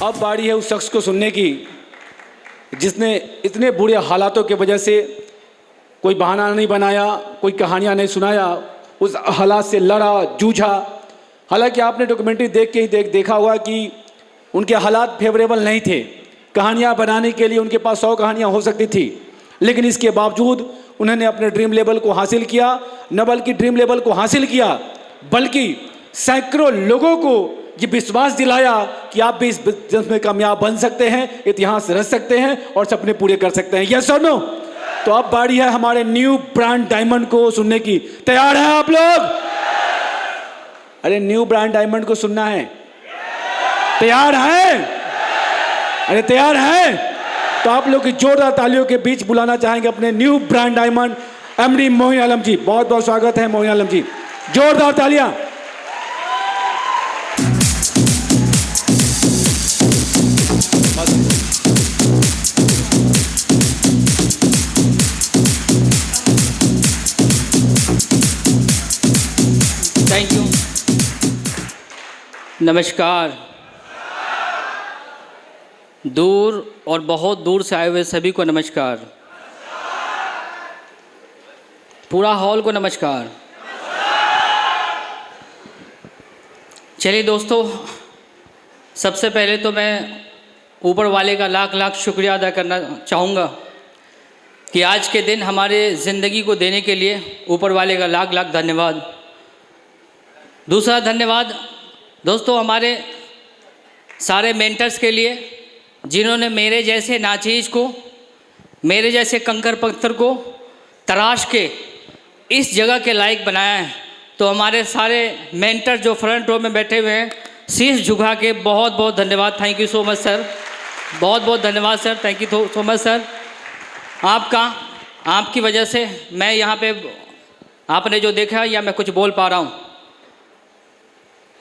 अब बारी है उस शख्स को सुनने की जिसने इतने बुरे हालातों की वजह से कोई बहाना नहीं बनाया, कोई कहानियां नहीं सुनाया, उस हालात से लड़ा, जूझा। हालांकि आपने डॉक्यूमेंट्री देख के ही देखा होगा कि उनके हालात फेवरेबल नहीं थे। कहानियां बनाने के लिए उनके पास 100 कहानियां हो सकती थी, लेकिन इसके बावजूद उन्होंने अपने ड्रीम लेवल को हासिल किया। न बल्कि ड्रीम लेवल को हासिल किया, बल्कि सैकड़ों लोगों को ये विश्वास दिलाया कि आप भी इस बिजनेस में कामयाब बन सकते हैं, इतिहास रच सकते हैं और सपने पूरे कर सकते हैं। यस और नो? तो अब बारी है हमारे न्यू ब्रांड डायमंड को सुनने की। तैयार हैं आप लोग? अरे न्यू ब्रांड डायमंड को सुनना है? तैयार हैं? अरे तैयार हैं? तो आप लोग की जोरदार तालियों के बीच बुलाना चाहेंगे अपने new brand diamond MD Moin Alam ji. बहुत बहुत स्वागत है मोइन आलम जी, जोरदार तालियां। Thank you. नमस्कार। दूर और बहुत दूर से आए हुए सभी को नमस्कार। पूरा हॉल को नमस्कार। चलिए दोस्तों, सबसे पहले तो मैं ऊपर वाले का लाख लाख शुक्रिया अदा करना चाहूँगा कि आज के दिन हमारे ज़िंदगी को देने के लिए ऊपर वाले का लाख लाख धन्यवाद। दूसरा धन्यवाद दोस्तों हमारे सारे मेंटर्स के लिए, जिन्होंने मेरे जैसे नाचीज़ को, मेरे जैसे कंकर पत्थर को तराश के इस जगह के लायक बनाया है। तो हमारे सारे मेंटर जो फ्रंट रो में बैठे हुए हैं, शीश झुका के बहुत बहुत धन्यवाद। Thank you so much sir, बहुत बहुत धन्यवाद sir, thank you so much sir. आपकी वजह से मैं यहाँ पे आपने जो देखा या मैं कुछ बोल पा रहा हूँ।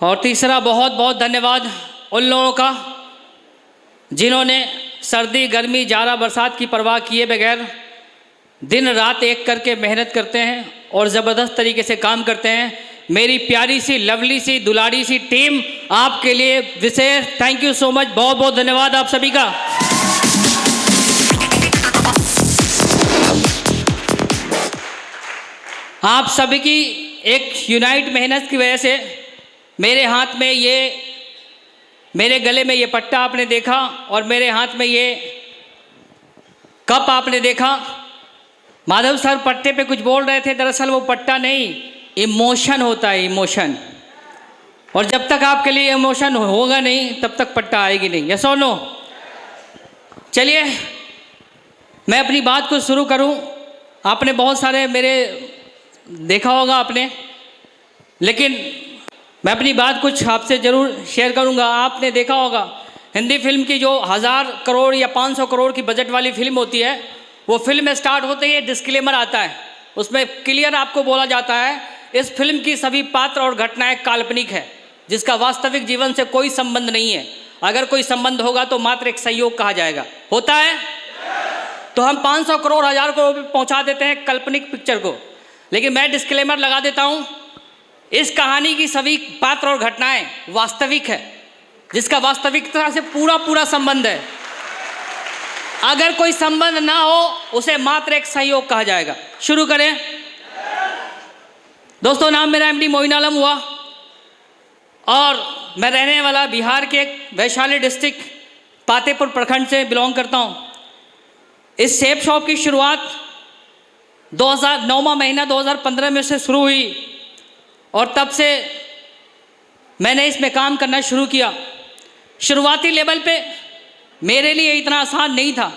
और तीसरा बहुत बहुत धन्यवाद उन लोगों का जिन्होंने सर्दी, गर्मी, जाड़ा, बरसात की परवाह किए बगैर दिन रात एक करके मेहनत करते हैं और ज़बरदस्त तरीके से काम करते हैं। मेरी प्यारी सी, लवली सी, दुलारी सी टीम, आपके लिए विशेष थैंक यू सो मच, बहुत बहुत धन्यवाद आप सभी का। आप सभी की एक यूनाइट मेहनत की वजह से मेरे हाथ में ये, मेरे गले में ये पट्टा आपने देखा और मेरे हाथ में ये कप आपने देखा। माधव सर पट्टे पे कुछ बोल रहे थे, दरअसल वो पट्टा नहीं, इमोशन होता है, इमोशन। और जब तक आपके लिए इमोशन होगा नहीं तब तक पट्टा आएगी नहीं। यस और नो? चलिए मैं अपनी बात को शुरू करूं। आपने बहुत सारे मेरे देखा होगा आपने, लेकिन मैं अपनी बात कुछ आपसे ज़रूर शेयर करूंगा। आपने देखा होगा हिंदी फिल्म की जो 1000 करोड़ या 500 करोड़ की बजट वाली फिल्म होती है, वो फिल्म में स्टार्ट होते ही डिस्क्लेमर आता है, उसमें क्लियर आपको बोला जाता है इस फिल्म की सभी पात्र और घटनाएं काल्पनिक है, जिसका वास्तविक जीवन से कोई संबंध नहीं है। अगर कोई संबंध होगा तो मात्र एक संयोग कहा जाएगा। होता है? तो हम 500 करोड़ 1000 करोड़ पे पहुँचा देते हैं काल्पनिक पिक्चर को, लेकिन मैं डिस्क्लेमर लगा देता हूँ, इस कहानी की सभी पात्र और घटनाएं वास्तविक है, जिसका वास्तविकता से पूरा पूरा संबंध है। अगर कोई संबंध ना हो उसे मात्र एक संयोग कहा जाएगा। शुरू करें दोस्तों। नाम मेरा एमडी मोइन आलम हुआ और मैं रहने वाला बिहार के एक वैशाली डिस्ट्रिक्ट पातेपुर प्रखंड से बिलोंग करता हूं। इस शेप शॉप की शुरुआत 2009वां महीना 2015 में से शुरू हुई और तब से मैंने इसमें काम करना शुरू किया। शुरुआती लेवल पे मेरे लिए इतना आसान नहीं था।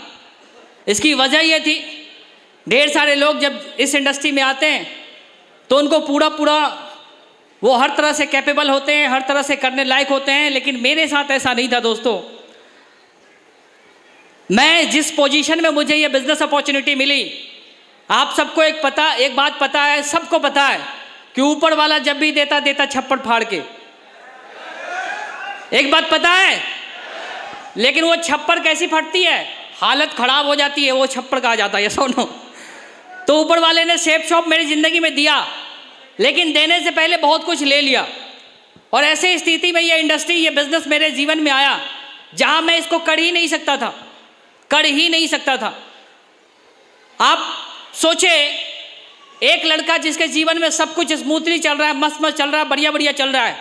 इसकी वजह यह थी, ढेर सारे लोग जब इस इंडस्ट्री में आते हैं तो उनको पूरा वो हर तरह से कैपेबल होते हैं, हर तरह से करने लायक होते हैं, लेकिन मेरे साथ ऐसा नहीं था दोस्तों। मैं जिस पोजीशन में मुझे ये बिजनेस अपॉर्चुनिटी मिली, आप सबको एक बात पता है, सबको पता है कि ऊपर वाला जब भी देता छप्पड़ फाड़ के। एक बात पता है, लेकिन वो छप्पड़ कैसी फटती है, हालत खराब हो जाती है, वो छप्पड़ कहा जाता है। सोनो तो ऊपर वाले ने शेप शॉप मेरी ज़िंदगी में दिया, लेकिन देने से पहले बहुत कुछ ले लिया। और ऐसे स्थिति में ये इंडस्ट्री, ये बिजनेस मेरे जीवन में आया जहां मैं इसको कर ही नहीं सकता था, कर ही नहीं सकता था। आप सोचे, एक लड़का जिसके जीवन में सब कुछ स्मूथली चल रहा है, मस्त मस्त चल रहा है, बढ़िया बढ़िया चल रहा है,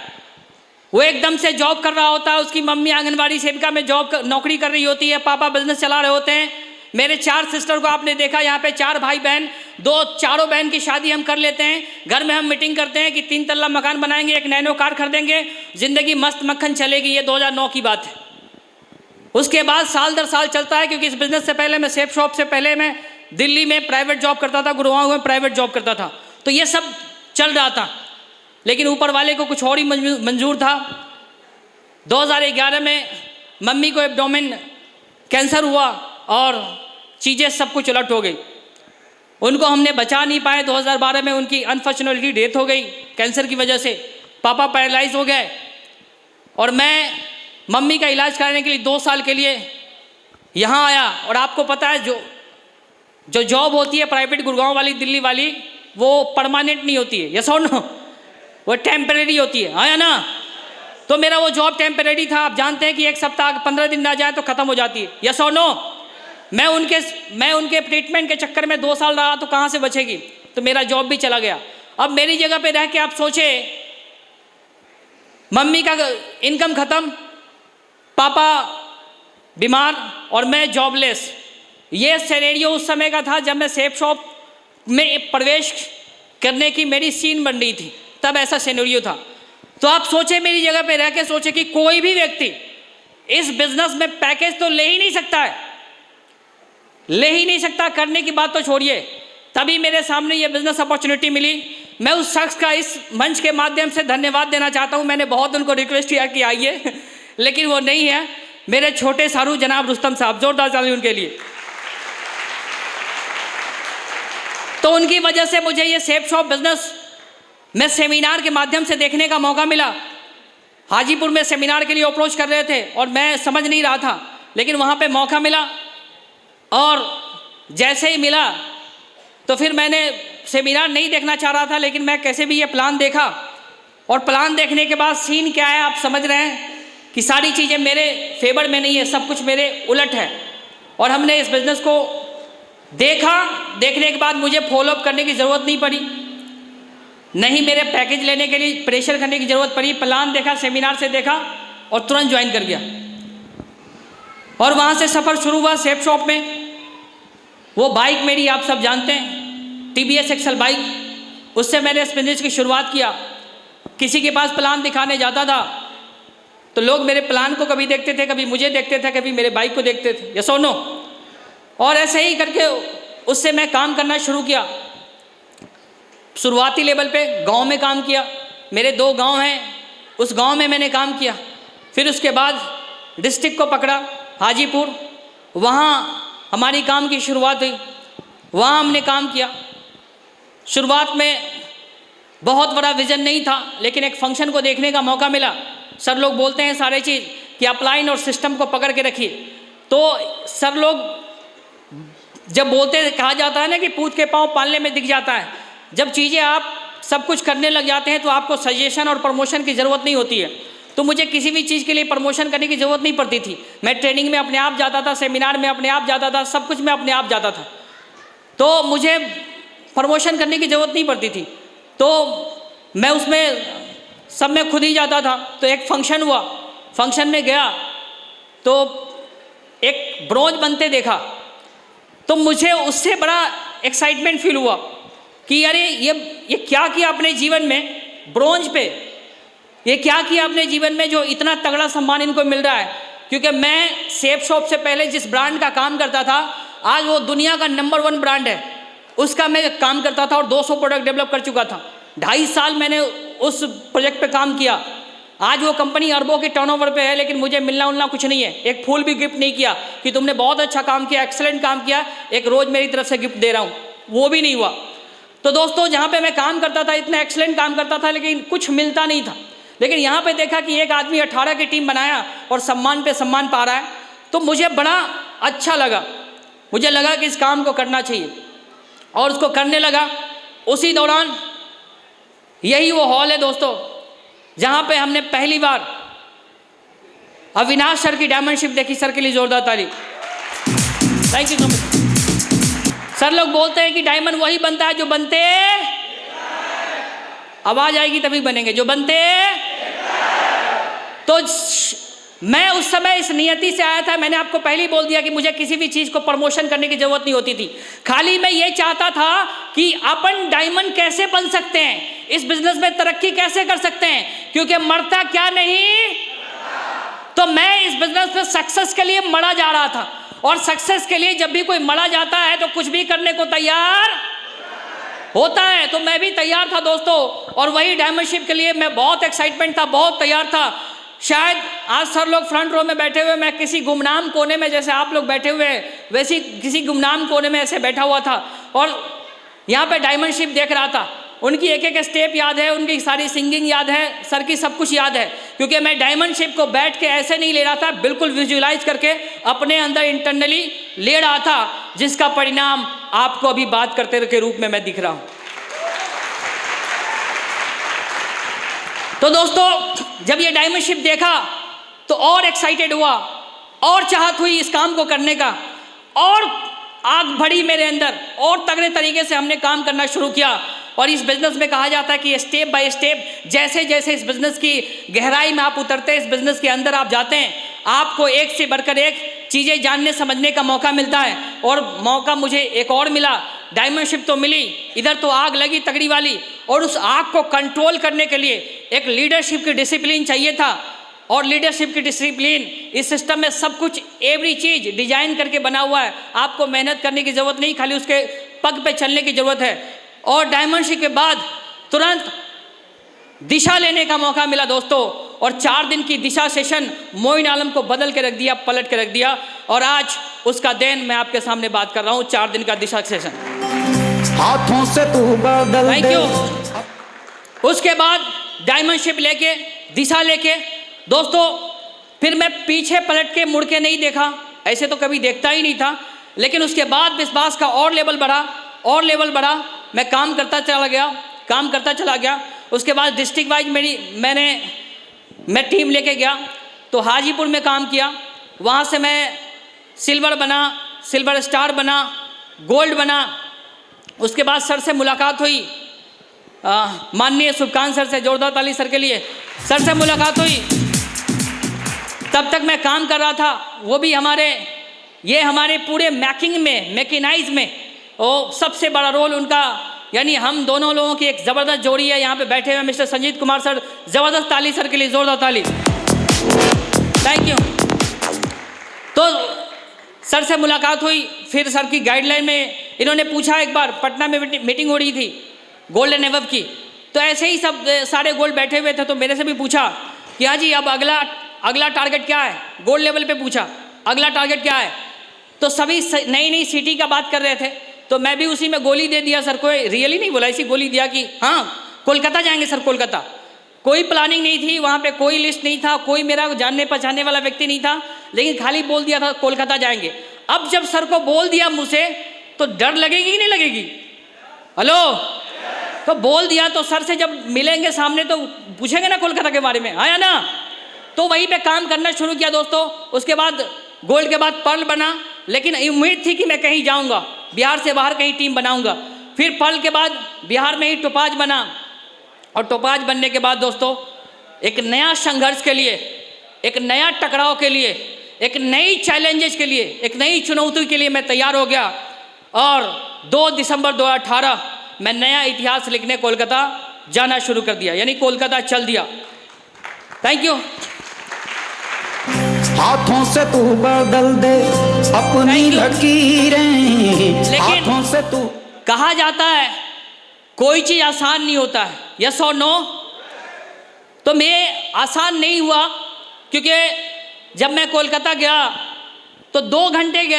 वो एकदम से जॉब कर रहा होता है, उसकी मम्मी आंगनबाड़ी सेविका में नौकरी कर रही होती है, पापा बिजनेस चला रहे होते हैं। मेरे 4 सिस्टर को आपने देखा, यहाँ पे 4 भाई बहन, 2 चारों बहन की शादी हम कर लेते हैं। घर में हम मीटिंग करते हैं कि 3 तल्ला मकान बनाएंगे, एक नैनो कार खरीदेंगे, जिंदगी मस्त मक्खन चलेगी। ये 2009 की बात है। उसके बाद साल दर साल चलता है, क्योंकि इस बिज़नेस से पहले मैं सेफ शॉप से पहले मैं दिल्ली में प्राइवेट जॉब करता था, गुड़गांव में प्राइवेट जॉब करता था, तो ये सब चल रहा था। लेकिन ऊपर वाले को कुछ और ही मंजूर था। 2011 में मम्मी को एब्डोमेन कैंसर हुआ और चीज़ें सब कुछ उलट हो गई। उनको हमने बचा नहीं पाए। 2012 में उनकी अनफॉर्चुनेटली डेथ हो गई कैंसर की वजह से। पापा पैरालाइज हो गए और मैं मम्मी का इलाज कराने के लिए 2 साल के लिए यहाँ आया। और आपको पता है, जो जॉब होती है प्राइवेट गुड़गांव वाली, दिल्ली वाली, वो परमानेंट नहीं होती है, यस और नो, वो टेम्परेरी होती है, आया ना। तो मेरा वो जॉब टेम्परेरी था। आप जानते हैं कि 1 सप्ताह 15 दिन ना जाए तो ख़त्म हो जाती है, यस और नो। मैं उनके ट्रीटमेंट के चक्कर में 2 साल रहा, तो कहाँ से बचेगी। तो मेरा जॉब भी चला गया। अब मेरी जगह पे रह के आप सोचे, मम्मी का इनकम ख़त्म, पापा बीमार और मैं जॉबलेस। ये सिनेरियो उस समय का था जब मैं सेफ शॉप में प्रवेश करने की मेरी सीन बन रही थी, तब ऐसा सिनेरियो था। तो आप सोचे, मेरी जगह पे रह के सोचे कि कोई भी व्यक्ति इस बिजनेस में पैकेज तो ले ही नहीं सकता है, ले ही नहीं सकता। करने की बात तो छोड़िए, तभी मेरे सामने ये बिजनेस अपॉर्चुनिटी मिली। मैं उस शख्स का इस मंच के माध्यम से धन्यवाद देना चाहता हूँ। मैंने बहुत उनको रिक्वेस्ट किया कि आइए, लेकिन वो नहीं है। मेरे छोटे सारू जनाब रुस्तम साहब, जोरदार ताली उनके लिए। तो उनकी वजह से मुझे ये सेफ शॉप बिजनेस में सेमिनार के माध्यम से देखने का मौका मिला। हाजीपुर में सेमिनार के लिए अप्रोच कर रहे थे और मैं समझ नहीं रहा था, लेकिन वहाँ पे मौका मिला। और जैसे ही मिला तो फिर मैंने सेमिनार नहीं देखना चाह रहा था, लेकिन मैं कैसे भी ये प्लान देखा। और प्लान देखने के बाद सीन क्या है, आप समझ रहे हैं कि सारी चीज़ें मेरे फेवर में नहीं है, सब कुछ मेरे उलट है। और हमने इस बिज़नेस को देखा। देखने के बाद मुझे फॉलोअप करने की ज़रूरत नहीं पड़ी, नहीं मेरे पैकेज लेने के लिए प्रेशर करने की ज़रूरत पड़ी। प्लान देखा, सेमिनार से देखा और तुरंत ज्वाइन कर गया। और वहाँ से सफ़र शुरू हुआ सेफ शॉप में। वो बाइक मेरी आप सब जानते हैं, TBS एक्सल बाइक, उससे मैंने इस बिजनेस की शुरुआत किया। किसी के पास प्लान दिखाने जाता था तो लोग मेरे प्लान को कभी देखते थे, कभी मुझे देखते थे, कभी मेरे बाइक को देखते थे, यस और नो। और ऐसे ही करके उससे मैं काम करना शुरू किया। शुरुआती लेवल पे गांव में काम किया। मेरे 2 गांव हैं, उस गांव में मैंने काम किया। फिर उसके बाद डिस्ट्रिक्ट को पकड़ा, हाजीपुर, वहाँ हमारी काम की शुरुआत हुई। वहाँ हमने काम किया। शुरुआत में बहुत बड़ा विज़न नहीं था, लेकिन एक फंक्शन को देखने का मौका मिला। सर लोग बोलते हैं सारे चीज़ कि अपलाइन और सिस्टम को पकड़ के रखिए। तो सर लोग जब बोलते, कहा जाता है ना कि पूत के पाँव पालने में दिख जाता है। जब चीज़ें आप सब कुछ करने लग जाते हैं तो आपको सजेशन और प्रमोशन की ज़रूरत नहीं होती है। तो मुझे किसी भी चीज़ के लिए प्रमोशन करने की ज़रूरत नहीं पड़ती थी। मैं ट्रेनिंग में अपने आप जाता था, सेमिनार में अपने आप जाता था, सब कुछ में अपने आप जाता था। तो मुझे प्रमोशन करने की ज़रूरत नहीं पड़ती थी। तो मैं उसमें सब में खुद ही जाता था। तो एक फंक्शन हुआ, फंक्शन में गया तो एक ब्रोंज बनते देखा। तो मुझे उससे बड़ा एक्साइटमेंट फील हुआ कि अरे ये क्या किया अपने जीवन में, ब्रोंज पे ये क्या किया अपने जीवन में जो इतना तगड़ा सम्मान इनको मिल रहा है। क्योंकि मैं सेफ शॉप से पहले जिस ब्रांड का काम करता था, आज वो दुनिया का नंबर 1 ब्रांड है, उसका मैं काम करता था और 200 प्रोडक्ट डेवलप कर चुका था। 2.5 साल मैंने उस प्रोजेक्ट पे काम किया। आज वो कंपनी अरबों के टर्नओवर पे है, लेकिन मुझे मिलना उलना कुछ नहीं है। एक फूल भी गिफ्ट नहीं किया कि तुमने बहुत अच्छा काम किया, एक्सेलेंट काम किया, एक रोज़ मेरी तरफ से गिफ्ट दे रहा हूँ, वो भी नहीं हुआ। तो दोस्तों, जहाँ पे मैं काम करता था, इतना एक्सेलेंट काम करता था, लेकिन कुछ मिलता नहीं था। लेकिन यहाँ पे देखा कि एक आदमी 18 की टीम बनाया और सम्मान पे सम्मान पा रहा है, तो मुझे बड़ा अच्छा लगा। मुझे लगा कि इस काम को करना चाहिए और उसको करने लगा। उसी दौरान यही वो हॉल है दोस्तों, जहाँ पे हमने पहली बार अविनाश सर की डायमंडशिप देखी, सर के लिए जोरदार ताली। Thank you so much. Sir लोग बोलते हैं कि डायमंड वही बनता है जो बनते, आवाज आएगी तभी बनेंगे, जो बनते। तो मैं उस समय इस नियति से आया था, मैंने आपको पहले ही बोल दिया कि मुझे किसी भी चीज को प्रमोशन करने की जरूरत नहीं होती थी, खाली मैं ये चाहता था कि अपन डायमंड कैसे बन सकते हैं, इस बिजनेस में तरक्की कैसे कर सकते हैं, क्योंकि मरता क्या नहीं। तो मैं इस बिजनेस में सक्सेस के लिए मरा जा रहा था, और सक्सेस के लिए जब भी कोई मरा जाता है तो कुछ भी करने को तैयार होता है। तो मैं भी तैयार था दोस्तों, और वही डायमंडशिप के लिए मैं बहुत एक्साइटमेंट था, बहुत तैयार था। शायद आज सर लोग फ्रंट रो में बैठे हुए, मैं किसी गुमनाम कोने में, जैसे आप लोग बैठे हुए वैसे किसी गुमनाम कोने में ऐसे बैठा हुआ था, और यहाँ पे डायमंडशिप देख रहा था। उनकी एक एक स्टेप याद है, उनकी सारी सिंगिंग याद है, सर की सब कुछ याद है, क्योंकि मैं डायमंडशिप को बैठ के ऐसे नहीं ले रहा था, बिल्कुल विजुअलाइज करके अपने अंदर इंटरनली ले रहा था, जिसका परिणाम आपको अभी बात करते के रूप में मैं दिख रहा हूं। तो दोस्तों जब ये डायमंडशिप देखा तो और एक्साइटेड हुआ, और चाहत हुई इस काम को करने का, और आग भरी मेरे अंदर, और तगड़े तरीके से हमने काम करना शुरू किया। और इस बिजनेस में कहा जाता है कि स्टेप बाय स्टेप, जैसे जैसे इस बिजनेस की गहराई में आप उतरते हैं, इस बिजनेस के अंदर आप जाते हैं, आपको एक से बढ़कर एक चीज़ें जानने समझने का मौका मिलता है। और मौका मुझे एक और मिला, डायमंडशिप तो मिली, इधर तो आग लगी तगड़ी वाली, और उस आग को कंट्रोल करने के लिए एक लीडरशिप की डिसिप्लिन चाहिए था। और लीडरशिप की डिसिप्लिन, इस सिस्टम में सब कुछ, एवरी चीज़ डिजाइन करके बना हुआ है, आपको मेहनत करने की ज़रूरत नहीं, खाली उसके पग पे चलने की ज़रूरत है। और डायमंडशिप के बाद तुरंत दिशा लेने का मौका मिला दोस्तों, और 4 दिन की दिशा सेशन मोइन आलम को बदल के रख दिया, पलट के रख दिया, और आज उसका दिन मैं आपके सामने बात कर रहा हूँ, 4 दिन का दिशा सेशन। हाथों से तू बदल थैंक यू। उसके बाद डायमंडशिप लेके, दिशा लेके दोस्तों, फिर मैं पीछे पलट के मुड़ के नहीं देखा, ऐसे तो कभी देखता ही नहीं था। लेकिन उसके बाद विश्वास का और लेवल बढ़ा, और लेवल बढ़ा, मैं काम करता चला गया। उसके बाद डिस्ट्रिक्ट वाइज मैं टीम लेके गया, तो हाजीपुर में काम किया, वहाँ से मैं सिल्वर बना, सिल्वर स्टार बना, गोल्ड बना। उसके बाद सर से मुलाकात हुई, माननीय सुबकान सर से, जोरदार ताली सर के लिए, सर से मुलाकात हुई। तब तक मैं काम कर रहा था, वो भी हमारे पूरे मैकिंग में, मैकेनाइज में, वो सबसे बड़ा रोल उनका, यानी हम दोनों लोगों की एक ज़बरदस्त जोड़ी है। यहाँ पे बैठे हुए मिस्टर संजीत कुमार सर, ज़बरदस्त ताली सर के लिए, जोरदार ताली, थैंक यू। तो सर से मुलाकात हुई, फिर सर की गाइडलाइन में इन्होंने पूछा, एक बार पटना में मीटिंग हो रही थी गोल्डन एवब की, तो ऐसे ही सब सारे गोल्ड बैठे हुए थे, तो मेरे से भी पूछा कि हाँ जी अब अगला टारगेट क्या है, गोल्ड लेवल पे पूछा अगला टारगेट क्या है। तो सभी नई नई सिटी का बात कर रहे थे, तो मैं भी उसी में गोली दे दिया सर को, रियली नहीं बोला, ऐसी गोली दिया कि हाँ कोलकाता जाएंगे सर, कोलकाता। कोई प्लानिंग नहीं थी वहाँ पे, कोई लिस्ट नहीं था, कोई मेरा जानने पहचानने वाला व्यक्ति नहीं था, लेकिन खाली बोल दिया था कोलकाता जाएंगे। अब जब सर को बोल दिया मुँह से, तो डर लगेगी कि नहीं लगेगी? हेलो, तो बोल दिया, तो सर से जब मिलेंगे सामने तो पूछेंगे ना कोलकाता के बारे में, आया ना। तो वहीं पे काम करना शुरू किया दोस्तों। उसके बाद गोल्ड के बाद पर्ल बना, लेकिन उम्मीद थी कि मैं कहीं जाऊंगा, बिहार से बाहर कहीं टीम बनाऊंगा। फिर पर्ल के बाद बिहार में ही टोपाज बना, और टोपाज बनने के बाद दोस्तों एक नया संघर्ष के लिए, एक नया टकराव के लिए, एक नई चैलेंजेस के लिए, एक नई चुनौती के लिए मैं तैयार हो गया। और 2 दिसंबर 2018 मैं नया इतिहास लिखने कोलकाता जाना शुरू कर दिया, यानी कोलकाता चल दिया। Thank you. हाथों से तू बदल दे अपनी लकीरें, हाथों से तू। कहा जाता है कोई चीज आसान नहीं होता है, यस और नो? तो मैं आसान नहीं हुआ, क्योंकि जब मैं कोलकाता गया तो 2 घंटे के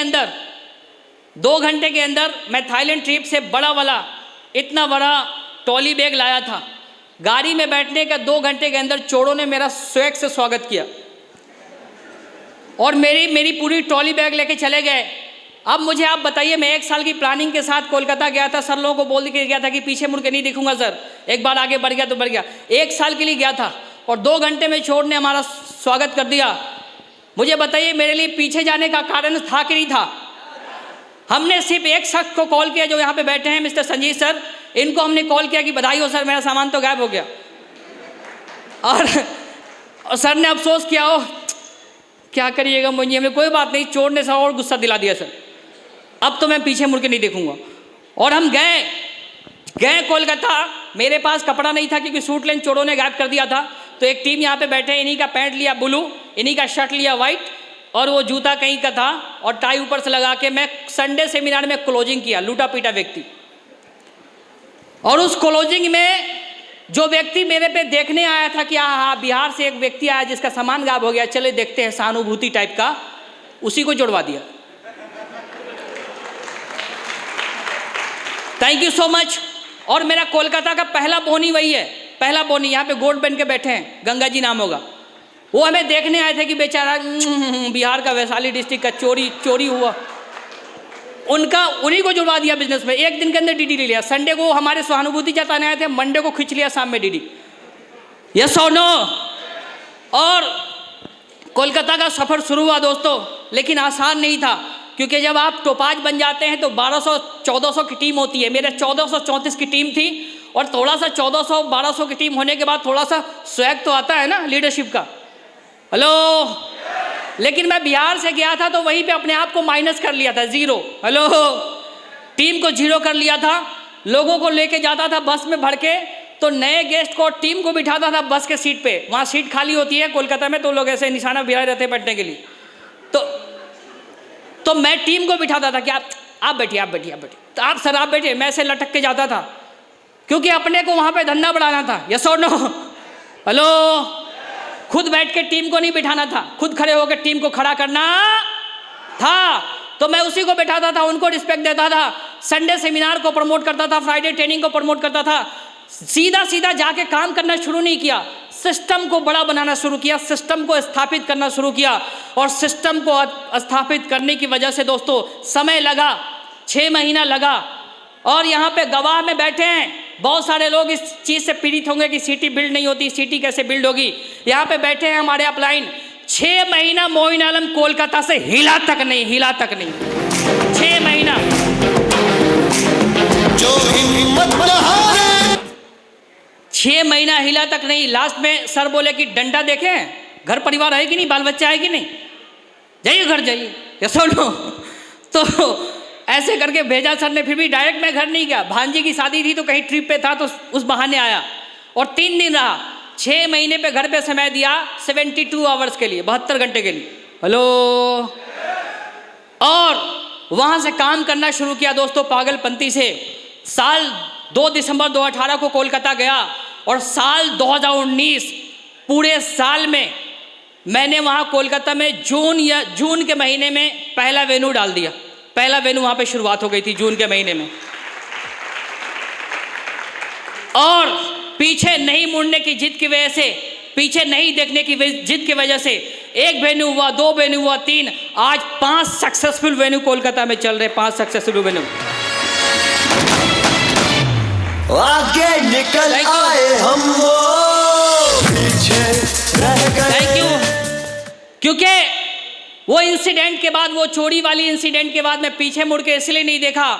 अंदर मैं थाईलैंड ट्रिप से बड़ा वाला, इतना बड़ा ट्रॉली बैग लाया था। गाड़ी में बैठने का 2 घंटे के अंदर चोरों ने मेरा स्वैग से स्वागत किया, और मेरी पूरी ट्रॉली बैग लेके चले गए। अब मुझे आप बताइए, मैं 1 साल की प्लानिंग के साथ कोलकाता गया था, सर लोगों को बोल के गया था कि पीछे मुड़ के नहीं दिखूंगा सर, एक बार आगे बढ़ गया तो बढ़ गया। 1 साल के लिए गया था, और 2 घंटे में चोर ने हमारा स्वागत कर दिया। मुझे बताइए मेरे लिए पीछे जाने का कारण था कि नहीं था? हमने सिर्फ एक शख्स को कॉल किया जो यहाँ पे बैठे हैं, मिस्टर संजीव सर। इनको हमने कॉल किया कि बधाई हो सर, मेरा सामान तो गायब हो गया। और सर ने अफसोस किया, ओ क्या करिएगा मुझे, हमें कोई बात नहीं, चोर ने सर और गुस्सा दिला दिया सर, अब तो मैं पीछे मुड़ के नहीं देखूंगा। और हम गए कोलकाता। मेरे पास कपड़ा नहीं था क्योंकि सूट लेन चोरों ने गायब कर दिया था। तो एक टीम यहाँ पे बैठे, इन्हीं का पैंट लिया ब्लू, इन्हीं का शर्ट लिया वाइट, और वो जूता कहीं का था, और टाई ऊपर से लगा के मैं संडे सेमिनार में क्लोजिंग किया, लूटा पीटा व्यक्ति। और उस क्लोजिंग में जो व्यक्ति मेरे पे देखने आया था कि हाँ बिहार से एक व्यक्ति आया जिसका सामान गायब हो गया, चले देखते हैं, सहानुभूति टाइप का, उसी को जुड़वा दिया। Thank you so much. और मेरा कोलकाता का पहला बोनी वही है, पहला बोनी। यहाँ पे गोल्ड बन के बैठे हैं, गंगा जी नाम होगा। वो हमें देखने आए थे कि बेचारा बिहार का वैशाली डिस्ट्रिक्ट का चोरी हुआ, उनका उन्हीं को जुड़वा दिया बिजनेस में। एक दिन के अंदर डीडी ले लिया। संडे को हमारे सहानुभूति जताने आए थे, मंडे को खींच लिया शाम में डीडी। यस और नो? और कोलकाता का सफ़र शुरू हुआ दोस्तों, लेकिन आसान नहीं था, क्योंकि जब आप टोपाज बन जाते हैं तो 1200-1400 की टीम होती है। मेरे 1434 की टीम थी, और थोड़ा सा 1400-1200 की टीम होने के बाद थोड़ा सा स्वैग तो आता है ना लीडरशिप का। हेलो। लेकिन मैं बिहार से गया था तो वहीं पे अपने आप को माइनस कर लिया था, जीरो। हेलो। टीम को जीरो कर लिया था। लोगों को लेके जाता था बस में भर के, तो नए गेस्ट को, टीम को बिठाता था बस के सीट पे। वहाँ सीट खाली होती है कोलकाता में, तो लोग ऐसे निशाना बिहार रहते हैं बैठने के लिए। तो मैं टीम को बिठाता था कि आप बैठिए। तो आप सर आप बैठिए, मैं ऐसे लटक के जाता था, क्योंकि अपने को वहाँ पे धंधा बढ़ाना था। यस और नो? हेलो। खुद बैठ के टीम को नहीं बिठाना था, खुद खड़े होकर टीम को खड़ा करना था। तो मैं उसी को बैठाता था, उनको रिस्पेक्ट देता था, संडे सेमिनार को प्रमोट करता था, फ्राइडे ट्रेनिंग को प्रमोट करता था। सीधा जाके काम करना शुरू नहीं किया, सिस्टम को बड़ा बनाना शुरू किया, सिस्टम को स्थापित करना शुरू किया। और सिस्टम को स्थापित करने की वजह से दोस्तों समय लगा, 6 महीना लगा। और यहाँ पे गवाह में बैठे हैं, बहुत सारे लोग इस चीज़ से पीड़ित होंगे कि सिटी बिल्ड नहीं होती, सिटी कैसे बिल्ड होगी। यहाँ पे बैठे हैं हमारे अपलाइन, 6 महीना मोइन आलम कोलकाता से हिला तक नहीं। 6 महीना जो हिम्मत 6 महीना हिला तक नहीं। लास्ट में सर बोले कि डंडा देखें, घर परिवार है कि नहीं, बाल बच्चा है कि नहीं, जाइए घर जाइए। यस और नो? तो ऐसे करके भेजा सर ने। फिर भी डायरेक्ट मैं घर नहीं गया, भांजी की शादी थी तो कहीं ट्रिप पे था, तो उस बहाने आया और 3 दिन रहा। 6 महीने पे घर पे समय दिया, 72 आवर्स के लिए, 72 घंटे के लिए। हेलो। और वहाँ से काम करना शुरू किया दोस्तों पागलपंती से। साल 2 दिसंबर 2018 को कोलकाता गया, और साल 2019 पूरे साल में मैंने वहाँ कोलकाता में जून के महीने में पहला वेन्यू डाल दिया। पहला वेन्यू वहाँ पे शुरुआत हो गई थी जून के महीने में। और पीछे नहीं मुड़ने की जिद की वजह से, पीछे नहीं देखने की जिद की वजह से 1 वेन्यू हुआ, 2 वेन्यू हुआ, 3, आज 5 सक्सेसफुल वेन्यू कोलकाता में चल रहे। 5 सक्सेसफुल वेन्यू। आगे निकल आए हम, वो पीछे रह गए। Thank you. क्योंकि वो इंसिडेंट के बाद, वो चोरी वाली इंसिडेंट के बाद मैं पीछे मुड़ के इसलिए नहीं देखा,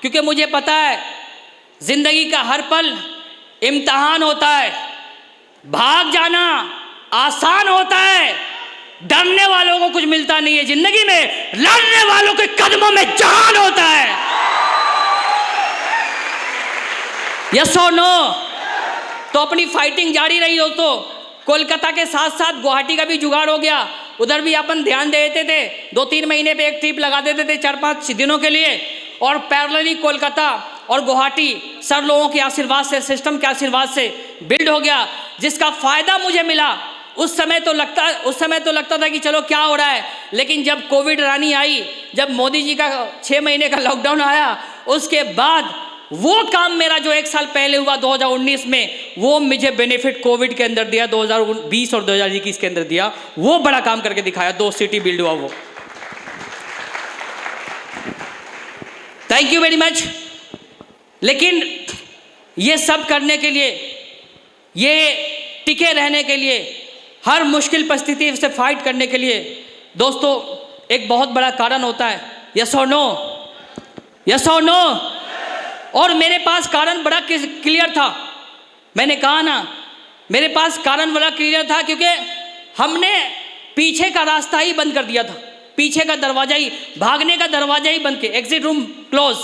क्योंकि मुझे पता है जिंदगी का हर पल इम्तिहान होता है। भाग जाना आसान होता है, डरने वालों को कुछ मिलता नहीं है जिंदगी में, लड़ने वालों के कदमों में जान होता है। यस और नो? तो अपनी फाइटिंग जारी रही दोस्तों। कोलकाता के साथ साथ गुवाहाटी का भी जुगाड़ हो गया, उधर भी अपन ध्यान देते थे। 2-3 महीने पे एक ट्रिप लगा देते थे 4-5 दिनों के लिए, और पैरेलली कोलकाता और गुवाहाटी सर लोगों के आशीर्वाद से, सिस्टम के आशीर्वाद से बिल्ड हो गया, जिसका फ़ायदा मुझे मिला। उस समय तो लगता था कि चलो क्या हो रहा है, लेकिन जब कोविड रानी आई, जब मोदी जी का 6 महीने का लॉकडाउन आया, उसके बाद वो काम मेरा जो 1 साल पहले हुआ 2019 में, वो मुझे बेनिफिट कोविड के अंदर दिया, 2020 और 2021 के अंदर दिया। वो बड़ा काम करके दिखाया, 2 सिटी बिल्ड हुआ वो। Thank you very much. लेकिन ये सब करने के लिए, ये टिके रहने के लिए, हर मुश्किल परिस्थिति से फाइट करने के लिए दोस्तों एक बहुत बड़ा कारण होता है यस और नो, यस और नो। और मेरे पास कारण बड़ा क्लियर था, मैंने कहा ना मेरे पास कारण बड़ा क्लियर था, क्योंकि हमने पीछे का रास्ता ही बंद कर दिया था, पीछे का दरवाजा ही, भागने का दरवाजा ही बंद के, एग्जिट रूम क्लोज,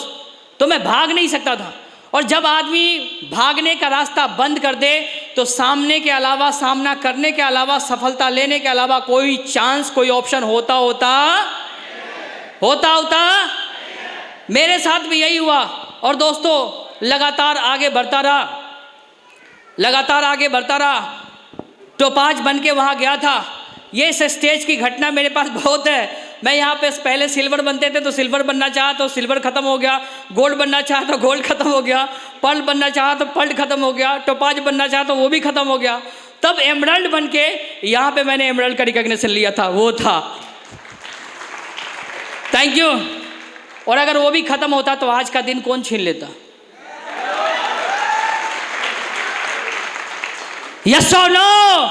तो मैं भाग नहीं सकता था। और जब आदमी भागने का रास्ता बंद कर दे तो सामने के अलावा, सामना करने के अलावा, सफलता लेने के अलावा कोई चांस, कोई ऑप्शन होता मेरे साथ भी यही हुआ। और दोस्तों लगातार आगे बढ़ता रहा, टोपाज बन के वहाँ गया था। ये इस स्टेज की घटना मेरे पास बहुत है। मैं यहाँ पे पहले सिल्वर बनते थे तो सिल्वर बनना चाहा तो सिल्वर खत्म हो गया, गोल्ड बनना चाहा तो गोल्ड खत्म हो गया, पर्ल बनना चाहा तो पर्ल खत्म हो गया, टोपाज बनना चाहा तो वो भी खत्म हो गया। तब एमरल्ड बन के यहाँ पे मैंने एमरल्ड का रिकॉग्निशन लिया था, वो था, थैंक यू। और अगर वो भी खत्म होता तो आज का दिन कौन छीन लेता? यस और नो?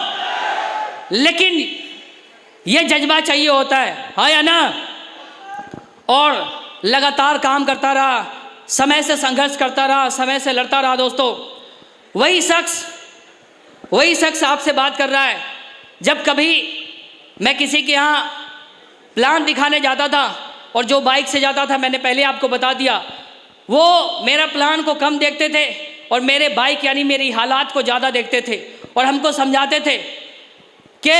लेकिन ये जज्बा चाहिए होता है, हाँ या ना? और लगातार काम करता रहा, समय से संघर्ष करता रहा, समय से लड़ता रहा। दोस्तों वही शख्स आपसे बात कर रहा है। जब कभी मैं किसी के यहाँ प्लान दिखाने जाता था और जो बाइक से जाता था, मैंने पहले आपको बता दिया, वो मेरा प्लान को कम देखते थे और मेरे बाइक यानी मेरी हालात को ज़्यादा देखते थे और हमको समझाते थे कि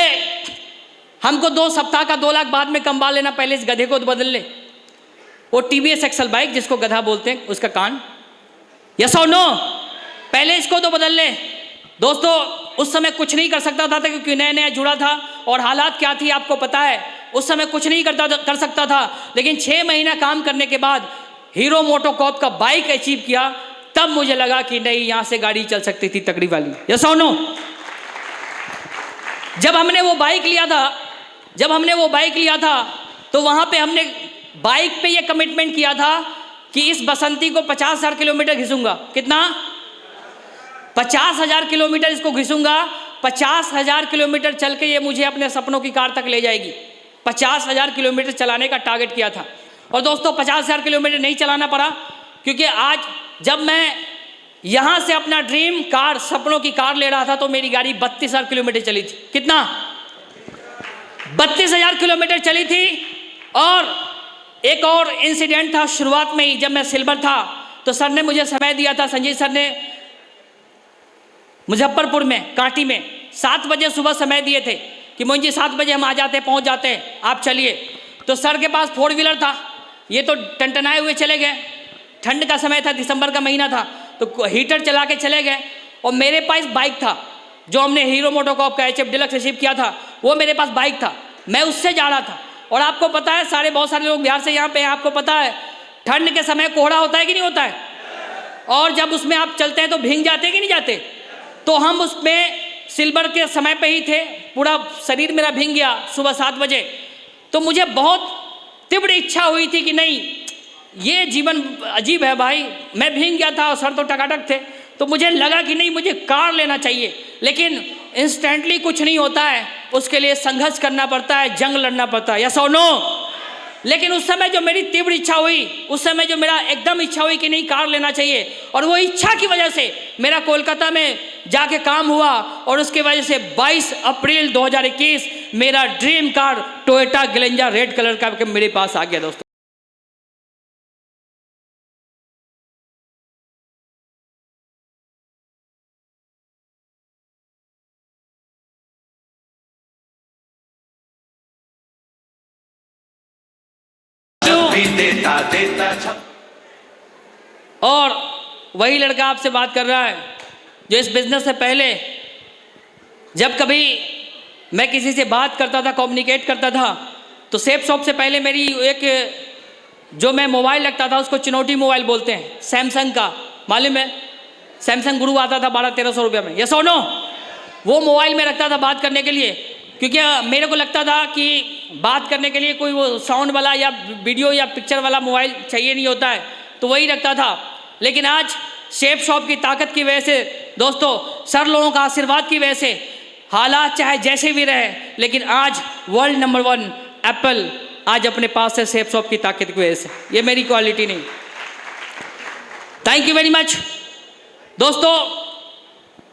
हमको 2 सप्ताह का 2 लाख बाद में कमवा लेना, पहले इस गधे को तो बदल ले। वो TVS एक्सल बाइक जिसको गधा बोलते हैं, उसका कान, यस और नो? पहले इसको तो बदल ले। दोस्तों उस समय कुछ नहीं कर सकता था क्योंकि नया नया जुड़ा था और हालात क्या थी आपको पता है। उस समय कुछ नहीं कर सकता था, लेकिन 6 महीना काम करने के बाद हीरो मोटोकॉर्प का बाइक अचीव किया, तब मुझे लगा कि नहीं, यहाँ से गाड़ी चल सकती थी तगड़ी वाली, यस और नो? जब हमने वो बाइक लिया था तो वहाँ पे हमने बाइक पे ये कमिटमेंट किया था कि इस बसंती को 50,000 किलोमीटर घिसूंगा। कितना? 50,000 किलोमीटर इसको घिसूंगा। 50,000 किलोमीटर चल के ये मुझे अपने सपनों की कार तक ले जाएगी। 50,000 किलोमीटर चलाने का टारगेट किया था। और दोस्तों 50,000 किलोमीटर नहीं चलाना पड़ा, क्योंकि आज जब मैं यहाँ से अपना ड्रीम कार, सपनों की कार ले रहा था तो मेरी गाड़ी 32,000 किलोमीटर चली थी। कितना? 32,000 किलोमीटर चली थी। और एक और इंसिडेंट था शुरुआत में ही, जब मैं सिल्वर था तो सर ने मुझे समय दिया था, संजीव सर ने मुजफ्फरपुर में कांटी में 7 बजे सुबह समय दिए थे कि मोहन जी 7 बजे हम आ जाते, पहुंच जाते हैं, आप चलिए। तो सर के पास 4 व्हीलर था, ये तो टनटनाए हुए चले गए। ठंड का समय था, दिसंबर का महीना था, तो हीटर चला के चले गए। और मेरे पास बाइक था जो हमने हीरो मोटोकॉर्प का HF डिलक्स रिसीव किया था, वो मेरे पास बाइक था, मैं उससे जा रहा था। और आपको पता है बहुत सारे लोग बिहार से यहाँ पे हैं, आपको पता है ठंड के समय कोहरा होता है कि नहीं होता है? और जब उसमें आप चलते हैं तो भीग जाते कि नहीं जाते? तो हम उसमें सिल्वर के समय पे ही थे, पूरा शरीर मेरा भीग गया सुबह 7 बजे। तो मुझे बहुत तीव्र इच्छा हुई थी कि नहीं, ये जीवन अजीब है भाई। मैं भीग गया था और सर तो टकाटक थे, तो मुझे लगा कि नहीं, मुझे कार लेना चाहिए। लेकिन इंस्टेंटली कुछ नहीं होता है, उसके लिए संघर्ष करना पड़ता है, जंग लड़ना पड़ता है, यस और नो? लेकिन उस समय जो मेरी तीव्र इच्छा हुई, उस समय जो मेरा एकदम इच्छा हुई कि नहीं, कार लेना चाहिए, और वो इच्छा की वजह से मेरा कोलकाता में जाके काम हुआ और उसकी वजह से 22 अप्रैल 2021 मेरा dream car Toyota Glanza red colour का मेरे पास आ गया। दोस्तों और वही लड़का आपसे बात कर रहा है जो इस बिजनेस से पहले जब कभी मैं किसी से बात करता था, कम्युनिकेट करता था, तो सेफ शॉप से पहले मेरी एक जो मैं मोबाइल रखता था उसको चिनौटी मोबाइल बोलते हैं, सैमसंग का, मालूम है? सैमसंग गुरु आता था 1200-1300 रुपये में, यस और नो? वो मोबाइल में रखता था बात करने के लिए, क्योंकि मेरे को लगता था कि बात करने के लिए कोई वो साउंड वाला या वीडियो या पिक्चर वाला मोबाइल चाहिए नहीं होता है, तो वही रखता था। लेकिन आज शेप शॉप की ताकत की वजह से, दोस्तों सर लोगों का आशीर्वाद की वजह से, हालात चाहे जैसे भी रहे, लेकिन आज वर्ल्ड नंबर 1 एप्पल आज अपने पास है सेफ शॉप की ताकत की वजह से, ये मेरी क्वालिटी नहीं। थैंक यू वेरी मच दोस्तों,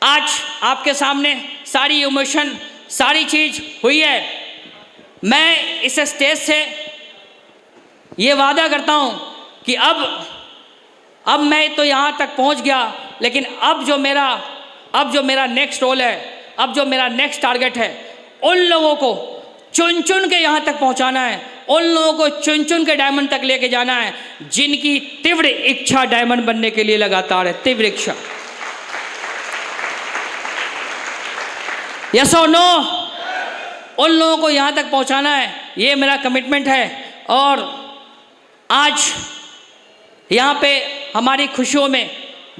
आज आपके सामने सारी इमोशन, सारी चीज़ हुई है। मैं इस स्टेज से ये वादा करता हूँ कि अब मैं तो यहाँ तक पहुँच गया, लेकिन अब जो मेरा नेक्स्ट रोल है, अब जो मेरा नेक्स्ट टारगेट है, उन लोगों को चुन चुन के यहाँ तक पहुँचाना है, उन लोगों को चुन चुन के डायमंड तक लेके जाना है, जिनकी तीव्र इच्छा डायमंड बनने के लिए लगातार है, तीव्र इच्छा। यस और नो? उन लोगों को यहाँ तक पहुँचाना है, ये मेरा कमिटमेंट है। और आज यहाँ पे हमारी खुशियों में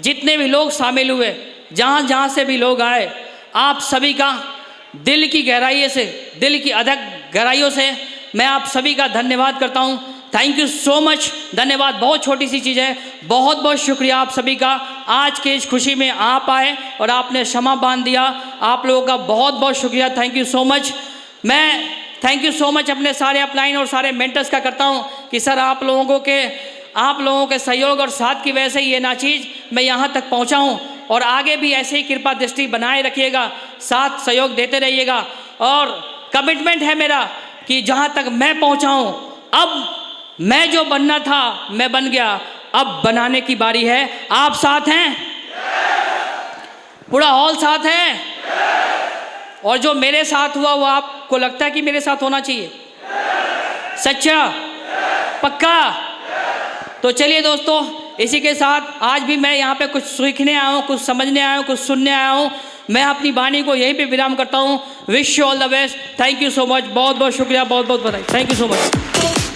जितने भी लोग शामिल हुए, जहाँ जहाँ से भी लोग आए, आप सभी का दिल की गहराई से, दिल की अथक गहराइयों से मैं आप सभी का धन्यवाद करता हूँ। Thank you so much. धन्यवाद, बहुत छोटी सी चीज़ है। बहुत बहुत शुक्रिया आप सभी का, आज के इस खुशी में आप आए और आपने क्षमा बांध दिया। आप लोगों का बहुत बहुत शुक्रिया, थैंक यू सो मच। मैं थैंक यू सो मच अपने सारे अपलाइन और सारे मेंटर्स का करता हूँ कि सर आप लोगों के सहयोग और साथ की वजह से ये ना चीज़ मैं यहाँ तक पहुँचा हूँ, और आगे भी ऐसे ही कृपा दृष्टि बनाए रखिएगा, साथ सहयोग देते रहिएगा। और कमिटमेंट है मेरा कि जहाँ तक मैं पहुँचा हूँ, अब मैं जो बनना था मैं बन गया, अब बनाने की बारी है। आप साथ हैं? पूरा हॉल साथ है? और जो मेरे साथ हुआ वो आपको लगता है कि मेरे साथ होना चाहिए? सच्चा? पक्का? तो चलिए दोस्तों, इसी के साथ आज भी मैं यहाँ पे कुछ सीखने आया हूँ, कुछ समझने आया हूँ, कुछ सुनने आया हूँ। मैं अपनी वाणी को यहीं पे विराम करता हूँ। Wish you all the best. Thank you so much. बहुत बहुत शुक्रिया, बहुत बहुत बधाई। Thank you so much.